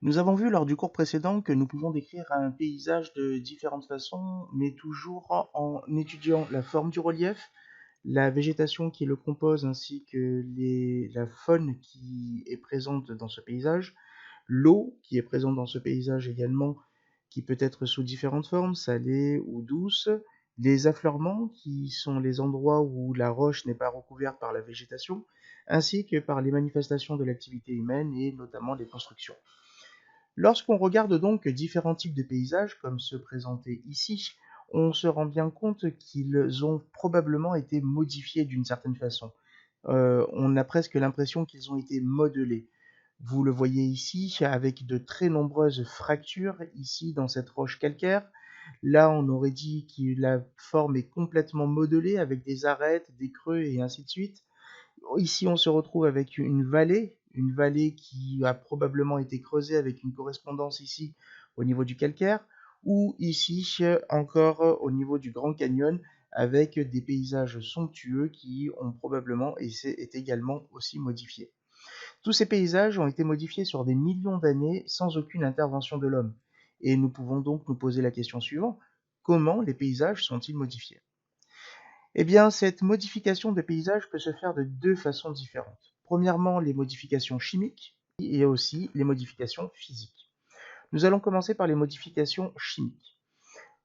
Nous avons vu lors du cours précédent que nous pouvons décrire un paysage de différentes façons, mais toujours en étudiant la forme du relief, la végétation qui le compose ainsi que la faune qui est présente dans ce paysage, l'eau qui est présente dans ce paysage également, qui peut être sous différentes formes, salée ou douce, les affleurements qui sont les endroits où la roche n'est pas recouverte par la végétation, ainsi que par les manifestations de l'activité humaine et notamment les constructions. Lorsqu'on regarde donc différents types de paysages, comme ceux présentés ici, on se rend bien compte qu'ils ont probablement été modifiés d'une certaine façon. On a presque l'impression qu'ils ont été modelés. Vous le voyez ici, avec de très nombreuses fractures, ici dans cette roche calcaire. Là, on aurait dit que la forme est complètement modelée, avec des arêtes, des creux et ainsi de suite. Ici, on se retrouve avec une vallée qui a probablement été creusée avec une correspondance ici au niveau du calcaire, ou ici encore au niveau du Grand Canyon avec des paysages somptueux qui ont probablement été également aussi modifiés. Tous ces paysages ont été modifiés sur des millions d'années sans aucune intervention de l'homme. Et nous pouvons donc nous poser la question suivante, comment les paysages sont-ils modifiés? Eh bien, cette modification de paysage peut se faire de deux façons différentes. Premièrement, les modifications chimiques et aussi les modifications physiques. Nous allons commencer par les modifications chimiques.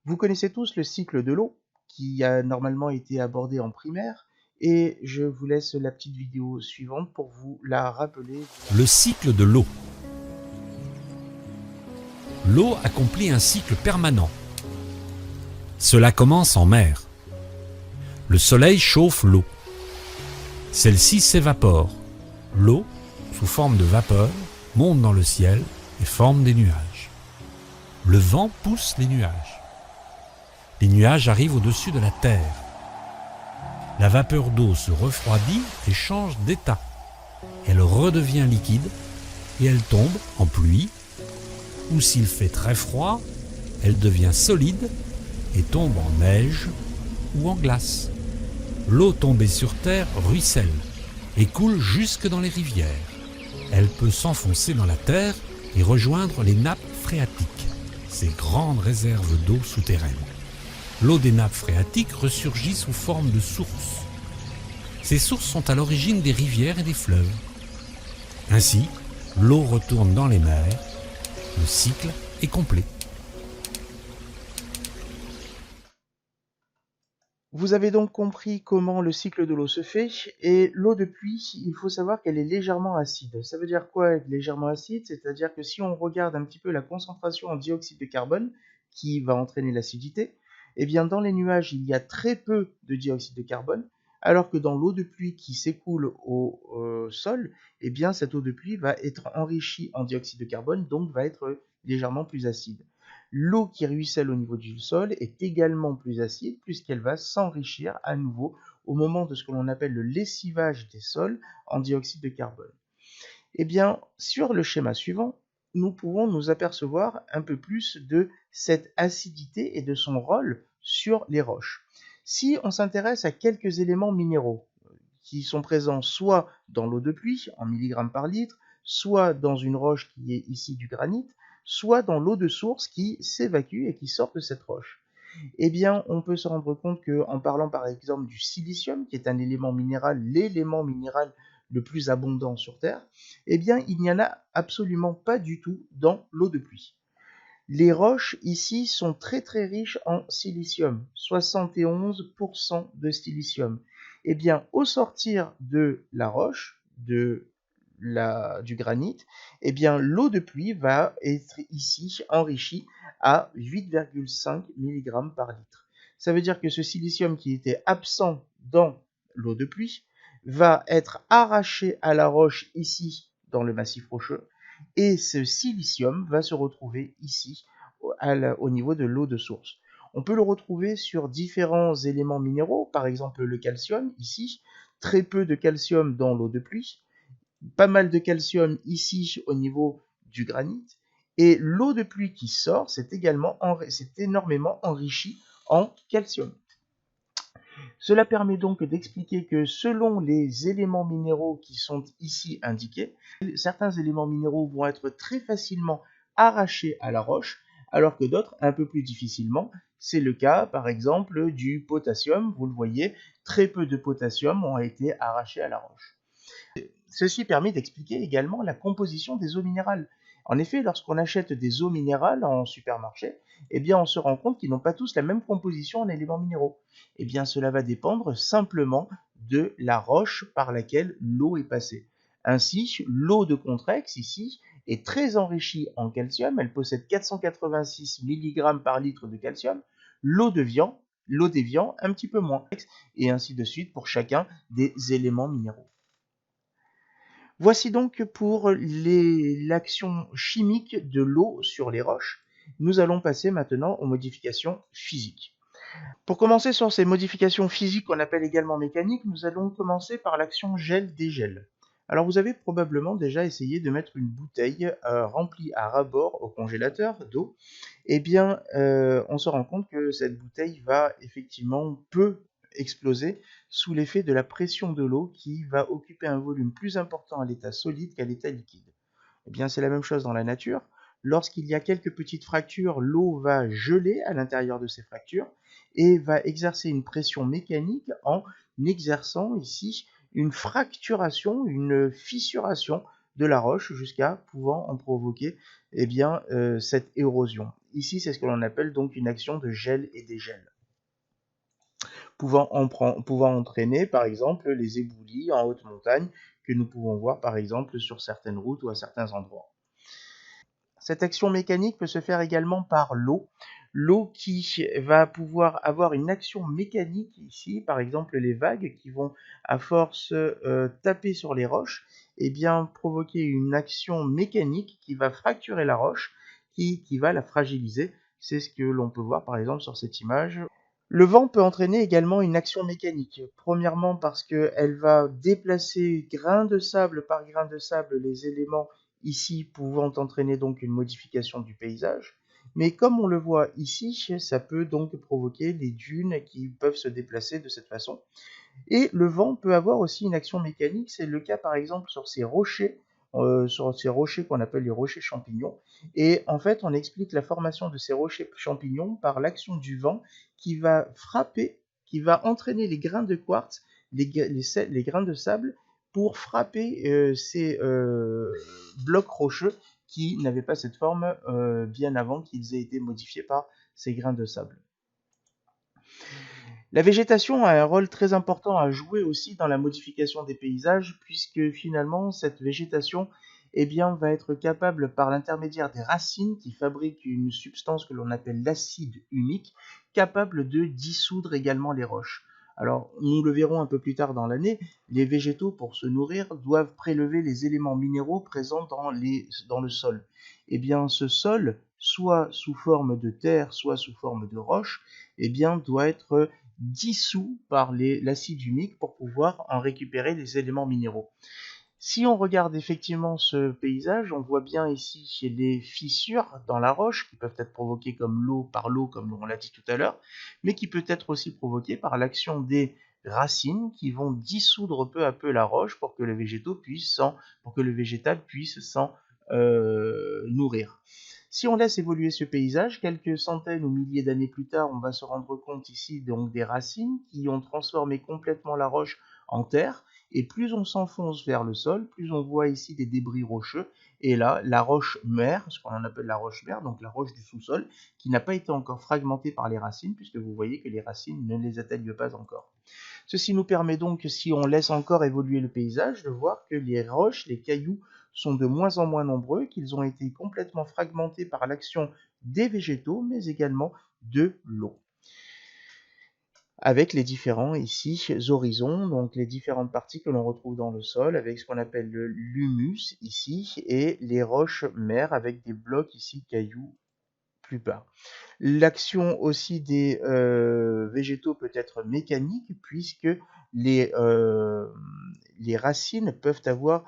Vous connaissez tous le cycle de l'eau, qui a normalement été abordé en primaire, et je vous laisse la petite vidéo suivante pour vous la rappeler. Le cycle de l'eau. L'eau accomplit un cycle permanent. Cela commence en mer. Le soleil chauffe l'eau. Celle-ci s'évapore. L'eau, sous forme de vapeur, monte dans le ciel et forme des nuages. Le vent pousse les nuages. Les nuages arrivent au-dessus de la terre. La vapeur d'eau se refroidit et change d'état. Elle redevient liquide et elle tombe en pluie, ou s'il fait très froid, elle devient solide et tombe en neige ou en glace. L'eau tombée sur terre ruisselle et coule jusque dans les rivières. Elle peut s'enfoncer dans la terre et rejoindre les nappes phréatiques, ces grandes réserves d'eau souterraines. L'eau des nappes phréatiques ressurgit sous forme de sources. Ces sources sont à l'origine des rivières et des fleuves. Ainsi, l'eau retourne dans les mers. Le cycle est complet. Vous avez donc compris comment le cycle de l'eau se fait, et l'eau de pluie, il faut savoir qu'elle est légèrement acide. Ça veut dire quoi être légèrement acide? C'est-à-dire que si on regarde un petit peu la concentration en dioxyde de carbone, qui va entraîner l'acidité, eh bien dans les nuages, il y a très peu de dioxyde de carbone, alors que dans l'eau de pluie qui s'écoule au sol, eh bien cette eau de pluie va être enrichie en dioxyde de carbone, donc va être légèrement plus acide. L'eau qui ruisselle au niveau du sol est également plus acide puisqu'elle va s'enrichir à nouveau au moment de ce que l'on appelle le lessivage des sols en dioxyde de carbone. Eh bien, sur le schéma suivant, nous pouvons nous apercevoir un peu plus de cette acidité et de son rôle sur les roches. Si on s'intéresse à quelques éléments minéraux qui sont présents soit dans l'eau de pluie en milligrammes par litre, soit dans une roche qui est ici du granit, soit dans l'eau de source qui s'évacue et qui sort de cette roche. Eh bien, on peut se rendre compte qu'en parlant par exemple du silicium, qui est un élément minéral, l'élément minéral le plus abondant sur Terre, eh bien, il n'y en a absolument pas du tout dans l'eau de pluie. Les roches ici sont très très riches en silicium, 71% de silicium. Eh bien, au sortir de la roche, du granit, eh bien, l'eau de pluie va être ici enrichie à 8,5 mg par litre. Ça veut dire que ce silicium qui était absent dans l'eau de pluie va être arraché à la roche ici dans le massif rocheux, et ce silicium va se retrouver ici au niveau de l'eau de source. On peut le retrouver sur différents éléments minéraux, par exemple le calcium ici, très peu de calcium dans l'eau de pluie, pas mal de calcium ici au niveau du granit, et l'eau de pluie qui sort, c'est énormément enrichi en calcium. Cela permet donc d'expliquer que selon les éléments minéraux qui sont ici indiqués, certains éléments minéraux vont être très facilement arrachés à la roche, alors que d'autres un peu plus difficilement. C'est le cas par exemple du potassium, vous le voyez, très peu de potassium ont été arrachés à la roche. Ceci permet d'expliquer également la composition des eaux minérales. En effet, lorsqu'on achète des eaux minérales en supermarché, eh bien, on se rend compte qu'ils n'ont pas tous la même composition en éléments minéraux. Eh bien, cela va dépendre simplement de la roche par laquelle l'eau est passée. Ainsi, l'eau de Contrex, ici, est très enrichie en calcium. Elle possède 486 mg par litre de calcium. L'eau d'Évian, un petit peu moins. Et ainsi de suite pour chacun des éléments minéraux. Voici donc pour l'action chimique de l'eau sur les roches. Nous allons passer maintenant aux modifications physiques. Pour commencer sur ces modifications physiques qu'on appelle également mécaniques, nous allons commencer par l'action gel-dégel. Alors vous avez probablement déjà essayé de mettre une bouteille remplie à ras-bord au congélateur d'eau. Eh bien, on se rend compte que cette bouteille va effectivement peu exploser sous l'effet de la pression de l'eau qui va occuper un volume plus important à l'état solide qu'à l'état liquide. Eh bien, c'est la même chose dans la nature. Lorsqu'il y a quelques petites fractures, l'eau va geler à l'intérieur de ces fractures et va exercer une pression mécanique en exerçant ici une fracturation, une fissuration de la roche jusqu'à pouvant en provoquer cette érosion. Ici, c'est ce que l'on appelle donc une action de gel et dégel, pouvant entraîner par exemple les éboulis en haute montagne que nous pouvons voir par exemple sur certaines routes ou à certains endroits. Cette action mécanique peut se faire également par l'eau. L'eau qui va pouvoir avoir une action mécanique ici, par exemple les vagues qui vont à force taper sur les roches, et bien provoquer une action mécanique qui va fracturer la roche, qui va la fragiliser. C'est ce que l'on peut voir par exemple sur cette image. Le vent peut entraîner également une action mécanique. Premièrement parce qu'elle va déplacer grain de sable par grain de sable les éléments ici pouvant entraîner donc une modification du paysage. Mais comme on le voit ici, ça peut donc provoquer les dunes qui peuvent se déplacer de cette façon. Et le vent peut avoir aussi une action mécanique, c'est le cas par exemple sur ces rochers qu'on appelle les rochers champignons. Et en fait, on explique la formation de ces rochers champignons par l'action du vent qui va frapper, qui va entraîner les grains de quartz, les grains de sable pour frapper ces blocs rocheux qui n'avaient pas cette forme bien avant qu'ils aient été modifiés par ces grains de sable. La végétation a un rôle très important à jouer aussi dans la modification des paysages, puisque finalement cette végétation va être capable par l'intermédiaire des racines qui fabriquent une substance que l'on appelle l'acide humique, capable de dissoudre également les roches. Alors, nous le verrons un peu plus tard dans l'année, les végétaux, pour se nourrir, doivent prélever les éléments minéraux présents dans le sol. Eh bien, ce sol, soit sous forme de terre, soit sous forme de roche, doit être dissous par l'acide humique pour pouvoir en récupérer les éléments minéraux. Si on regarde effectivement ce paysage, on voit bien ici les fissures dans la roche qui peuvent être provoquées par l'eau, comme on l'a dit tout à l'heure, mais qui peut être aussi provoquée par l'action des racines qui vont dissoudre peu à peu la roche pour que le végétal puisse s'en nourrir. Si on laisse évoluer ce paysage, quelques centaines ou milliers d'années plus tard, on va se rendre compte ici donc des racines qui ont transformé complètement la roche en terre. Et plus on s'enfonce vers le sol, plus on voit ici des débris rocheux. Et là, la roche mère, ce qu'on appelle la roche mère, donc la roche du sous-sol, qui n'a pas été encore fragmentée par les racines, puisque vous voyez que les racines ne les atteignent pas encore. Ceci nous permet donc, si on laisse encore évoluer le paysage, de voir que les roches, les cailloux, sont de moins en moins nombreux, qu'ils ont été complètement fragmentés par l'action des végétaux, mais également de l'eau. Avec les différents horizons, donc les différentes parties que l'on retrouve dans le sol, avec ce qu'on appelle l'humus ici, et les roches mères avec des blocs ici, cailloux, plus bas. L'action aussi des végétaux peut être mécanique, puisque les racines peuvent avoir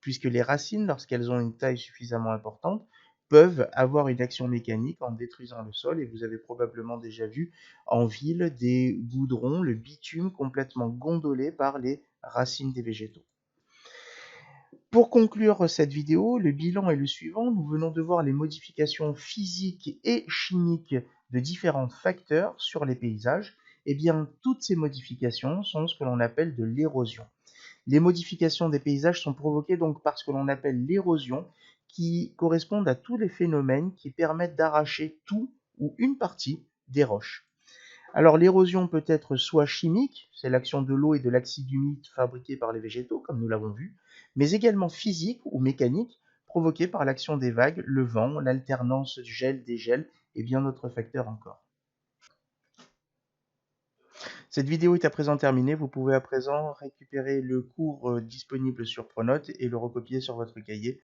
puisque les racines, lorsqu'elles ont une taille suffisamment importante, peuvent avoir une action mécanique en détruisant le sol, et vous avez probablement déjà vu en ville des goudrons, le bitume complètement gondolé par les racines des végétaux. Pour conclure cette vidéo, le bilan est le suivant. Nous venons de voir les modifications physiques et chimiques de différents facteurs sur les paysages. Eh bien, toutes ces modifications sont ce que l'on appelle de l'érosion. Les modifications des paysages sont provoquées donc par ce que l'on appelle l'érosion, qui correspondent à tous les phénomènes qui permettent d'arracher tout ou une partie des roches. Alors l'érosion peut être soit chimique, c'est l'action de l'eau et de l'acide humide fabriqué par les végétaux, comme nous l'avons vu, mais également physique ou mécanique, provoquée par l'action des vagues, le vent, l'alternance gel-dégel et bien d'autres facteurs encore. Cette vidéo est à présent terminée, vous pouvez à présent récupérer le cours disponible sur Pronote et le recopier sur votre cahier.